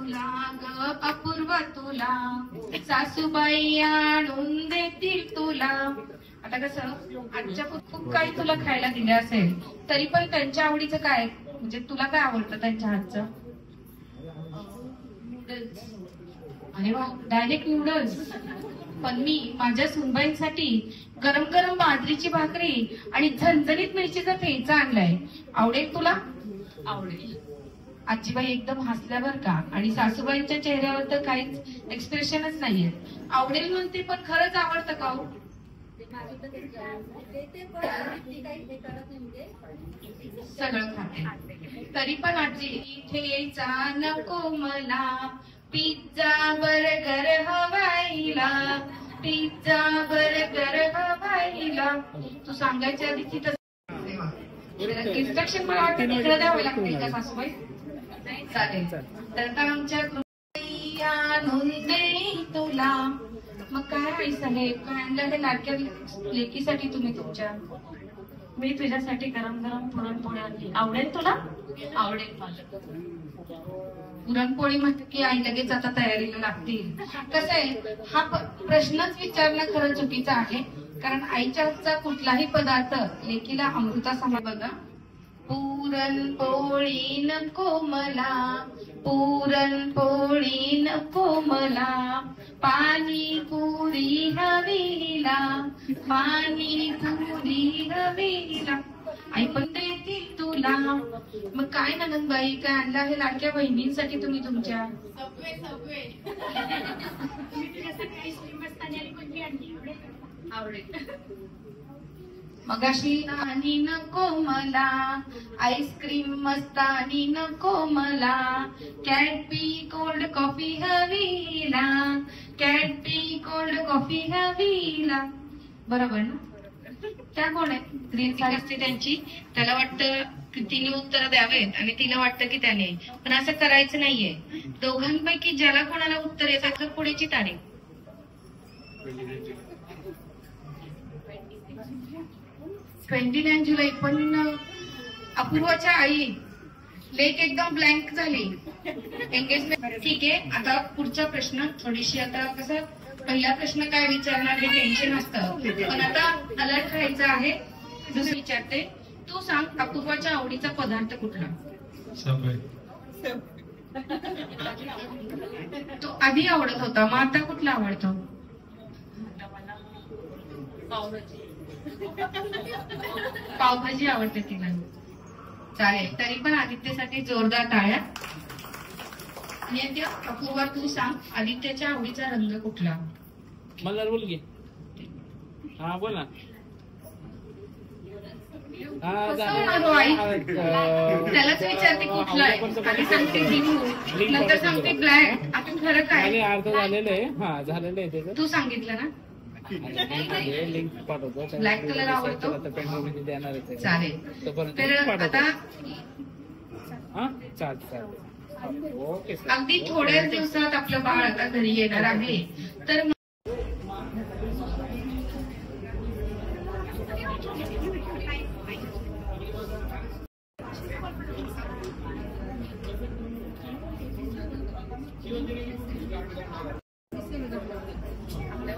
तुला ग अपूर्व तुला सासूबाई आणून देतील तुला. आता कसं आजच्या खूप काही तुला खायला दिलं असेल तरी पण त्यांच्या आवडीचं काय, म्हणजे तुला काय आवडतं त्यांच्या हातचं? अरे वा, डायरेक्ट नूडल्स. पण मी माझ्या सुनबाईंसाठी गरम गरम बाजरीची भाकरी आणि झणझणीत मिरचीचा ठेचा आणलाय. आवडेल तुला? आवडेल. आजीबाई एकदम हसल्या बर का, आणि सासूबाईंच्या चेहऱ्यावर तर काहीच एक्सप्रेशनच नाहीये. आवडेल म्हणते पण खरंच आवडतं का हो? सगळं खाते तरी पण आजी ठेचा नको मला, पिझ्झा बर्गर हवायला, पिझ्झा बर्गर हवायला. तू सांगायच्या आधी तिथं इन्स्ट्रक्शन मला वाटतं तिकडे द्यावं लागतील का सासूबाई? चालेल. तर आमच्या आणून देईल तुला. मग काय आई साहेब, काय आणलं हे लाडक्या लेकीसाठी तुम्ही तुमच्या? मी तुझ्यासाठी गरम गरम पुरणपोळी आणली. आवडेल तुला? आवडेल मला. पुरणपोळी म्हटलं की आई लगेच आता तयारीला लागतील. कसं आहे, हा प्रश्नच विचारणं खरं चुकीचं आहे, कारण आईच्या हातचा कुठलाही पदार्थ लेकीला अमृता समा. बघा, पुरणपोळी नको मला, पुरणपोळी नको मला, पाणीपुरी हवीला, पाणीपुरी हवीला. आई पण देतील तुला. मग काय नंदबाई, काय आणलं आहे लाडक्या बहिणींसाठी तुम्ही तुमच्या? आवडेल. मगाशी आणि नको मला, आईस्क्रीम मस्तानी नको मला, कॅडबी कोल्ड कॉफी हवीला, कॅडबी कोल्ड कॉफी हवीला. बरोबर ना? त्या कोण आहे? ग्रीन साडी असते त्यांची. त्याला वाटतं की तिने उत्तर द्यावेत आणि तिला वाटतं की त्याने, पण असं करायचं नाहीये. दोघांपैकी ज्याला कोणाला उत्तर येतं तर पुढेची तारीख. 29 जुलै. पण अपूर्वाच्या आई लेक एकदम ब्लँक झाली. एंगेजमेंट ठीक आहे. आता पुढचा प्रश्न थोडीशी, आता कसं पहिला प्रश्न काय विचारणार हे टेन्शन असतं, पण आता अलर्ट राहायचं आहे. दुसरं विचारते, तू सांग अपूर्वाच्या आवडीचा पदार्थ कुठला? तो आधी आवडत होता, मग आता कुठला आवडतो? पावभाजी आवडते तिला. चालेल. तरी पण आदित्यसाठी जोरदार टाळ्या. आणि अपूर्वा तू सांग आदित्यच्या आवडीचा रंग कुठला? मला बोल की. हा बोल ना. त्यालाच विचारते कुठला आहे, आधी सांगते ब्लू, नंतर सांगते ब्लॅक. आता खरं काय? अर्ध झालेलं आहे. हा झालेलं आहे त्याचं. तू सांगितलं ना. लिंक पाठवतो. ब्लॅक कलर आवडतो. चालेल. तर आता अगदी थोड्याच दिवसात आपलं बाळ आता घरी येणार आहे. तर आपल्या